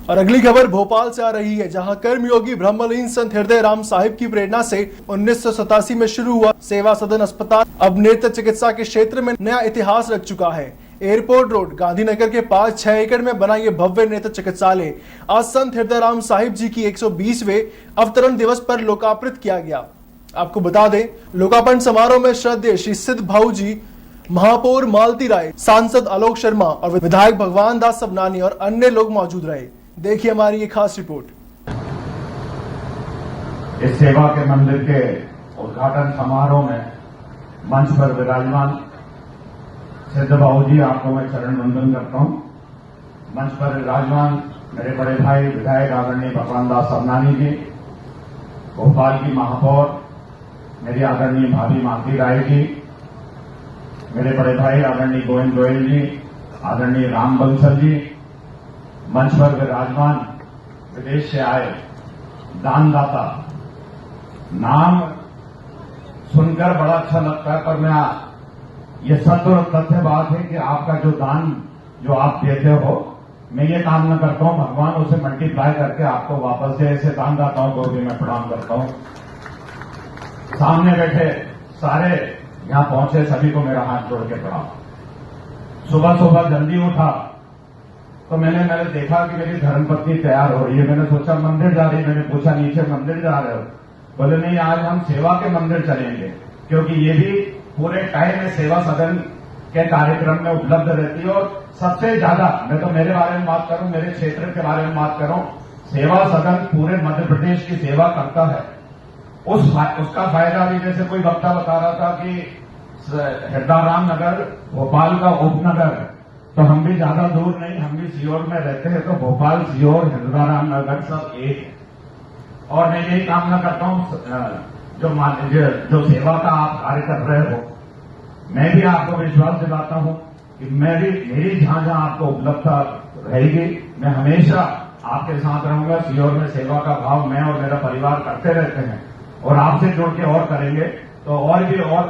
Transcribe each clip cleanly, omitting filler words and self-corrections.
और अगली खबर भोपाल से आ रही है, जहां कर्मयोगी ब्रह्मलीन संत हृदय राम साहिब की प्रेरणा से 1987 में शुरू हुआ सेवा सदन अस्पताल अब नेत्र चिकित्सा के क्षेत्र में नया इतिहास रच चुका है। एयरपोर्ट रोड गांधीनगर के पास 6 एकड़ में बना ये भव्य नेत्र चिकित्सालय आज संत हृदय राम साहिब जी की 120वें अवतरण दिवस पर लोकार्पित किया गया। आपको बता दें, लोकार्पण समारोह में श्रद्धेय श्री सिद्ध भाऊ जी, महापौर मालती राय, सांसद आलोक शर्मा और विधायक भगवान दास सबनानी और अन्य लोग मौजूद रहे। देखिए हमारी ये खास रिपोर्ट। इस सेवा के मंदिर के उद्घाटन समारोह में मंच पर विराजमान सिद्ध बाबू जी, आपको मैं चरण वंदन करता हूं। मंच पर विराजमान मेरे बड़े भाई विधायक आदरणीय भगवान दास सबनानी जी, भोपाल की महापौर मेरी आदरणीय भाभी मालती राय जी, मेरे बड़े भाई आदरणीय गोविंद गोयल जी, आदरणीय राम बंसल जी, मंच पर विराजमान विदेश से आए दानदाता। नाम सुनकर बड़ा अच्छा लगता है, पर मैं ये सत्य और तथ्य बात है कि आपका जो दान जो आप देते हो, मैं ये कामना करता हूं भगवान उसे मल्टीप्लाई करके आपको वापस दे। ऐसे दानदाताओं को भी मैं प्रणाम करता हूं। सामने बैठे सारे यहां पहुंचे सभी को मेरा हाथ जोड़ के प्रणाम। सुबह सुबह जल्दी उठा तो मैंने देखा कि मेरी धर्मपत्नी तैयार हो रही है। मैंने सोचा मंदिर जा रही है। मैंने पूछा नीचे मंदिर जा रहे हो? बोले नहीं, आज हम सेवा के मंदिर चलेंगे, क्योंकि ये भी पूरे टाइम में सेवा सदन के कार्यक्रम में उपलब्ध रहती है। और सबसे ज्यादा मैं तो मेरे बारे में बात करूं, मेरे क्षेत्र के बारे में बात करूं, सेवा सदन पूरे मध्य प्रदेश की सेवा करता है। उसका फायदा भी, जैसे कोई वक्ता बता रहा था कि हृदय राम नगर भोपाल का उपनगर, तो हम भी ज्यादा दूर नहीं, हम भी सीहोर में रहते हैं, तो भोपाल, सीहोर, हृदय राम नगर सब एक है। और मैं यही कामना करता हूं जो सेवा का आप कार्य कर रहे हो, मैं भी आपको विश्वास दिलाता हूं कि मेरी जहां जहां आपको उपलब्धता रहेगी, मैं हमेशा आपके साथ रहूंगा। सीहोर में सेवा का भाव मैं और मेरा परिवार करते रहते हैं, और आपसे जुड़ के और करेंगे तो और भी और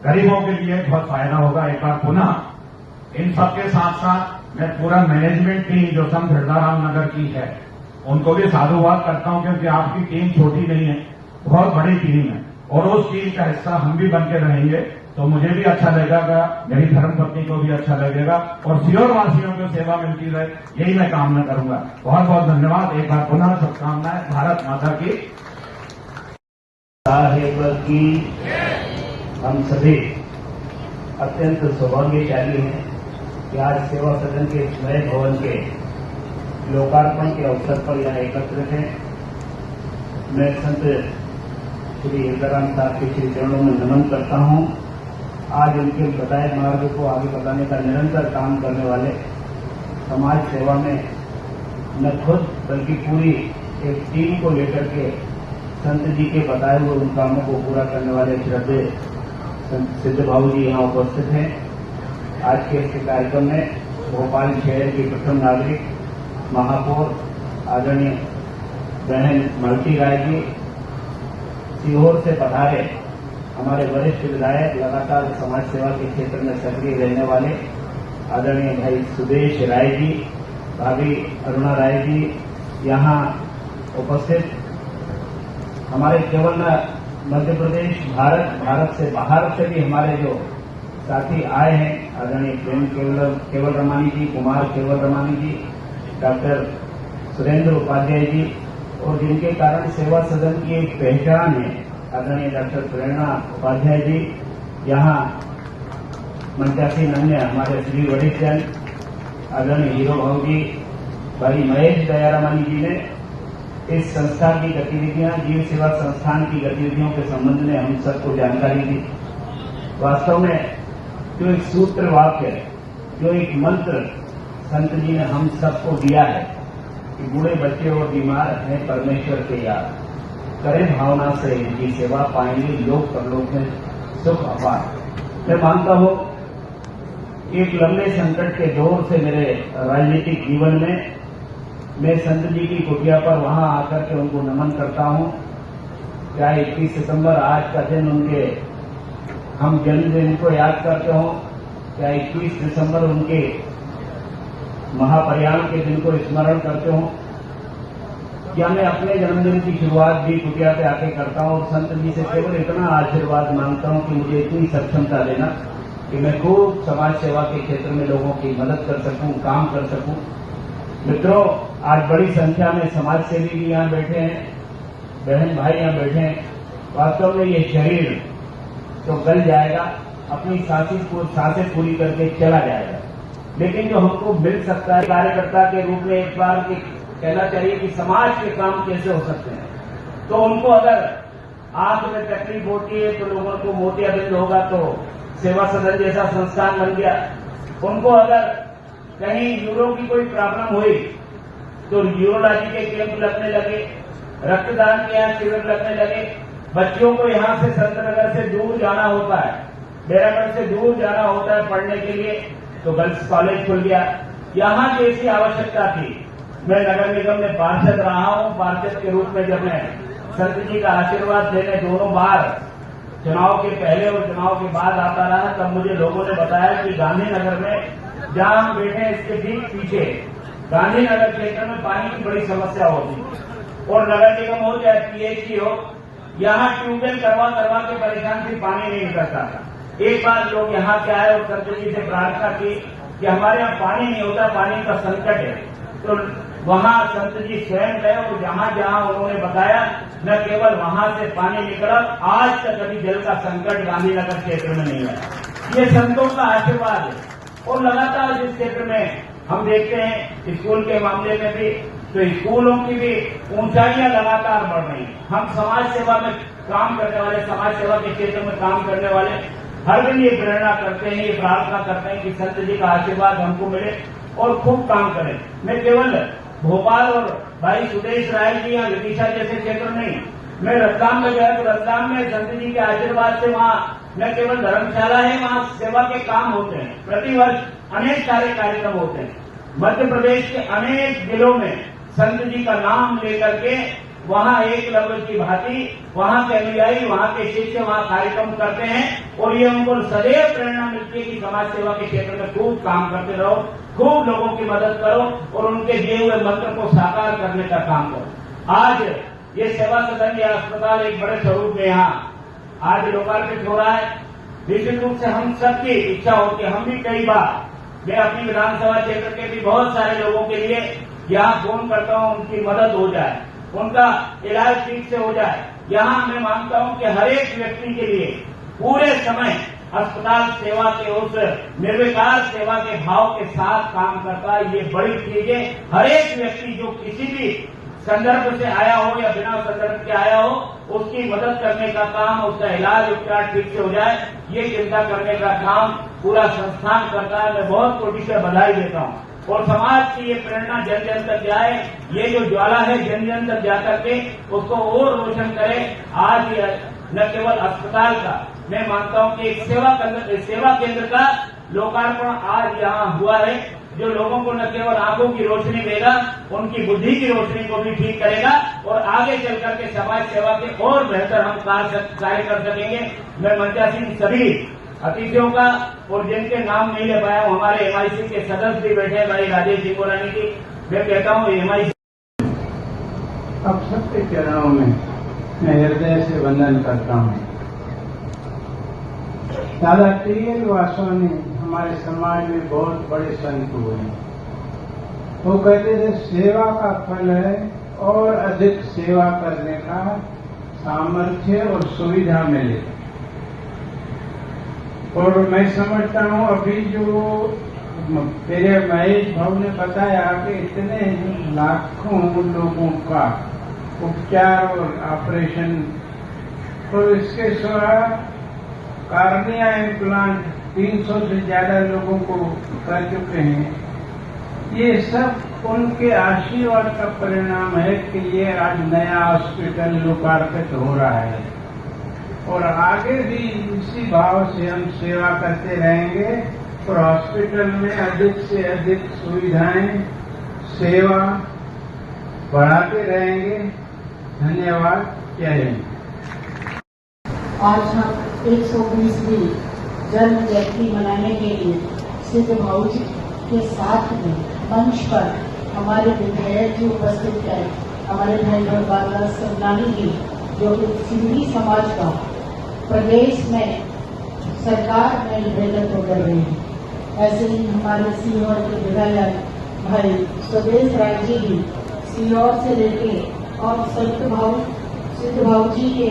गरीबों के लिए बहुत फायदा होगा। एक बार पुनः इन सबके साथ साथ मैं पूरा मैनेजमेंट टीम जो संत हृदय राम नगर की है, उनको भी साधुवाद करता हूं, क्योंकि आपकी टीम छोटी नहीं है, बहुत बड़ी टीम है, और उस टीम का हिस्सा हम भी बन के रहेंगे तो मुझे भी अच्छा लगेगा, मेरी धर्मपत्नी को भी अच्छा लगेगा, और सीहोर वासियों को सेवा मिलती रहे, यही मैं कामना करूंगा। बहुत बहुत धन्यवाद। एक बार पुनः शुभकामनाएं। भारत माता की साहेब की। हम सभी अत्यंत सौभाग्यशाली हैं कि आज सेवा सदन के नए भवन के लोकार्पण के अवसर पर यहाँ एकत्रित हैं। मैं संत श्री हृदय राम साहब के श्री चरणों में नमन करता हूँ। आज उनके बताए मार्ग को आगे बढ़ाने का निरंतर काम करने वाले, समाज सेवा में न खुद बल्कि पूरी एक टीम को लेकर के संत जी के बताए हुए उन कामों को पूरा करने वाले श्रद्धेय सिद्ध भाऊ जी यहाँ उपस्थित हैं। आज के इस कार्यक्रम में भोपाल शहर की प्रथम नागरिक महापौर आदरणीय बहन मालती राय जी, सीहोर से पधारे हमारे वरिष्ठ विधायक, लगातार समाज सेवा के क्षेत्र में सक्रिय रहने वाले आदरणीय भाई सुदेश राय जी, भाभी अरुणा राय जी यहाँ उपस्थित, हमारे केवल मध्य प्रदेश, भारत से बाहर से भी हमारे जो साथी आए हैं, आदरणीय प्रेम केवल रमानी जी, कुमार केवल रमानी जी, डॉक्टर सुरेंद्र उपाध्याय जी, और जिनके कारण सेवा सदन की एक पहचान है, आदरणीय डॉक्टर प्रेरणा उपाध्याय जी, यहाँ मंचासीन अन्य हमारे श्री वरिष्ठजन आदरणीय हीरो भाऊ जी, भाई महेश दयारामानी जी ने इस संस्था की गतिविधियां, जीव सेवा संस्थान की गतिविधियों के संबंध में हम सबको जानकारी दी। वास्तव में जो एक सूत्र वाक्य, जो एक मंत्र संत जी ने हम सबको दिया है कि बूढ़े बच्चे और बीमार हैं परमेश्वर के याद, करें भावना से इनकी सेवा, पाएंगे लोक परलोक में सुख अपार। मैं मानता हूं एक लंबे संकट के दौर से मेरे राजनीतिक जीवन में मैं संत जी की कुटिया पर वहां आकर के उनको नमन करता हूं। चाहे 21 सितंबर आज का दिन उनके हम जन्मदिन को याद करते हो, चाहे 21 दिसंबर उनके महाप्रयाण के दिन को स्मरण करते हो। क्या मैं अपने जन्मदिन की शुरुआत भी कुटिया पे आके करता हूँ और संत जी से केवल इतना आशीर्वाद मांगता हूँ कि मुझे इतनी सक्षमता देना कि मैं खूब समाज सेवा के क्षेत्र में लोगों की मदद कर सकूं, काम कर सकूं। मित्रों, आज बड़ी संख्या में समाज सेवी भी यहाँ बैठे हैं, बहन भाई यहाँ बैठे हैं। वास्तव में ये शरीर तो गल जाएगा, अपनी सांसें पूरी करके चला जाएगा, लेकिन जो हमको मिल सकता है कार्यकर्ता के रूप में एक बार कहना चाहिए कि समाज के काम कैसे हो सकते हैं। तो उनको अगर आंख में तकलीफ होती है तो लोगों को मोतियाबिंद होगा तो सेवा सदन जैसा संस्थान बन गया। उनको अगर कहीं यूरो की कोई प्रॉब्लम हुई तो यूरोलॉजी के कैंप लगने लगे, रक्तदान के यहाँ शिविर लगने लगे। बच्चों को यहाँ से संतनगर से दूर जाना होता है, बैरागढ़ से दूर जाना होता है पढ़ने के लिए, तो गर्ल्स कॉलेज खुल गया। यहाँ जैसी आवश्यकता थी, मैं नगर निगम में पार्षद रहा हूँ। पार्षद के रूप में जब मैं संत जी का आशीर्वाद लेने दोनों बार चुनाव के पहले और चुनाव के बाद आता रहा, तब मुझे लोगों ने बताया कि गांधीनगर में जहां हम बैठे हैं इसके ठीक पीछे गांधीनगर क्षेत्र में पानी की बड़ी समस्या होती और नगर निगम हो चाहे पीएचई हो, यहाँ ट्यूबवेल करवा के परेशान से पानी नहीं निकलता था। एक बार लोग यहाँ से आए और संत जी से प्रार्थना की कि हमारे यहाँ पानी नहीं होता, पानी का संकट है। तो वहां संत जी स्वयं गए और जहां जहां उन्होंने बताया, न केवल वहां से पानी निकला, आज तक कभी जल का संकट गांधीनगर क्षेत्र में नहीं है। ये संतों का आशीर्वाद है। और लगातार जिस क्षेत्र में हम देखते हैं स्कूल के मामले में भी, तो स्कूलों की भी ऊंचाइयां लगातार बढ़ रही हैं। हम समाज सेवा में काम करने वाले, समाज सेवा के क्षेत्र में काम करने वाले हर दिन ये प्रेरणा करते हैं, ये प्रार्थना करते हैं कि संत जी का आशीर्वाद हमको मिले और खूब काम करें। मैं केवल भोपाल और भाई सुदेश राय जी या विदिशा जैसे क्षेत्र नहीं, मैं रतलाम में गया तो रतलाम में संत जी के आशीर्वाद से वहां न केवल धर्मशाला है, वहां सेवा के काम होते हैं। प्रतिवर्ष अनेक सारे कार्यक्रम होते हैं। मध्य प्रदेश के अनेक जिलों में संत जी का नाम लेकर के वहां एकलव्य की भांति वहां के अनुयायी, वहां के शिष्य वहां कार्यक्रम करते हैं और ये उनको सदैव प्रेरणा मिलती है कि समाज सेवा के क्षेत्र में खूब काम करते रहो, खूब लोगों की मदद करो और उनके दिए हुए मंत्र को साकार करने का काम करो। आज ये सेवा सदन या अस्पताल एक बड़े स्वरूप में यहाँ आज लोकार्पित हो रहा है। निश्चित रूप से हम सबकी इच्छा होती है, हम भी कई बार, मैं अपनी विधानसभा क्षेत्र के भी बहुत सारे लोगों के लिए यहाँ फोन करता हूँ, उनकी मदद हो जाए, उनका इलाज ठीक से हो जाए। यहाँ मैं मानता हूँ कि हर एक व्यक्ति के लिए पूरे समय अस्पताल सेवा के उस निर्विकार सेवा के भाव के साथ काम करता है। ये बड़ी चीज है। हर एक व्यक्ति जो किसी भी संदर्भ से आया हो या बिना संदर्भ के आया हो, उसकी मदद करने का काम, उसका इलाज उपचार ठीक से हो जाए, ये चिंता करने का काम पूरा संस्थान करता है। मैं बहुत कोटि से बधाई देता हूँ और समाज की ये प्रेरणा जन जन तक जाए, ये जो ज्वाला है जन जन तक जाकर के उसको और रोशन करे। आज न केवल अस्पताल का, मैं मानता हूँ कि एक सेवा केंद्र का लोकार्पण आज यहाँ हुआ है, जो लोगों को न केवल आंखों की रोशनी देगा, उनकी बुद्धि की रोशनी को भी ठीक करेगा और आगे चल करके समाज सेवा के और बेहतर हम कार्य कर सकेंगे। मैं मंचासीन सभी अतिथियों का और जिनके नाम नहीं ले पाया हूँ, हमारे एमआईसी के सदस्य भी बैठे भाई राजेश सिंगोरानी जी, मैं कहता हूँ एमआईसी अब सबके चरणों में मैं हृदय से वंदन करता हूँ। दादा टी.एल. वासवानी हमारे समाज में बहुत बड़े संत हुए। वो कहते थे सेवा का फल है और अधिक सेवा करने का सामर्थ्य और सुविधा मिले। और मैं समझता हूँ अभी जो मेरे महेश भाव ने बताया कि इतने लाखों लोगों का उपचार और ऑपरेशन, तो इसके सिवा कार्निया इम्प्लांट 300 से ज्यादा लोगों को कर चुके हैं। ये सब उनके आशीर्वाद का परिणाम है कि ये आज नया हॉस्पिटल लोकार्पित हो रहा है और आगे भी इसी भाव से हम सेवा करते रहेंगे और हॉस्पिटल में अधिक से अधिक सुविधाएं, सेवा बढ़ाते रहेंगे। धन्यवाद। जय हिंद। आज हम 120वीं जन्म जयंती मनाने के लिए सिद्ध भाऊ जी के साथ में मंच पर हमारे विधायक जी उपस्थित है, हमारे भाई बाला सबनानी जी, जो कि सिंधी समाज का प्रदेश में सरकार में नेतृत्व कर रहे हैं। ऐसे ही हमारे सीहोर के विधायक भाई स्वदेश राय जी भी सीहोर से लेके और सिद्ध भाव जी के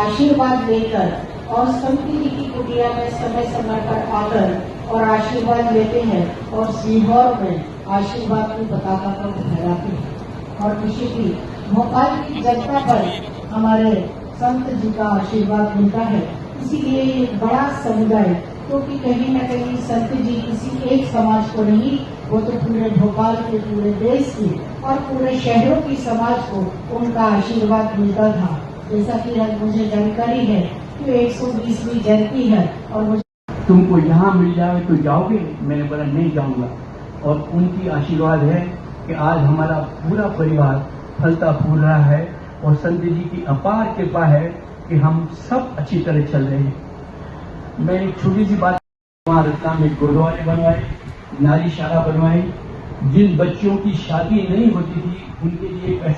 आशीर्वाद लेकर और संती जी की कुटिया में समय समय पर आकर और आशीर्वाद लेते हैं और सीहोर में आशीर्वाद की पताका को फहराते हैं। और किसी की भोपाल की जनता पर हमारे संत जी का आशीर्वाद मिलता है। इसीलिए एक बड़ा समुदाय, क्योंकि कहीं न कहीं संत जी किसी एक समाज को नहीं, वो तो पूरे भोपाल के, पूरे देश की और पूरे शहरों की समाज को उनका आशीर्वाद मिलता था। जैसा कि आज मुझे जानकारी है कि 120वीं जयंती है और मुझे तुमको यहाँ मिल जाए तो जाओगे? मैंने बोला नहीं जाऊंगा। और उनकी आशीर्वाद है कि आज हमारा पूरा परिवार फलता फूल रहा है और संत जी की अपार कृपा है कि हम सब अच्छी तरह चल रहे हैं। मैं एक छोटी सी बात, वहाँ रत्ना में गुरुद्वारे बनवाए, नारीशाला बनवाई, जिन बच्चियों की शादी नहीं होती थी उनके लिए पैसा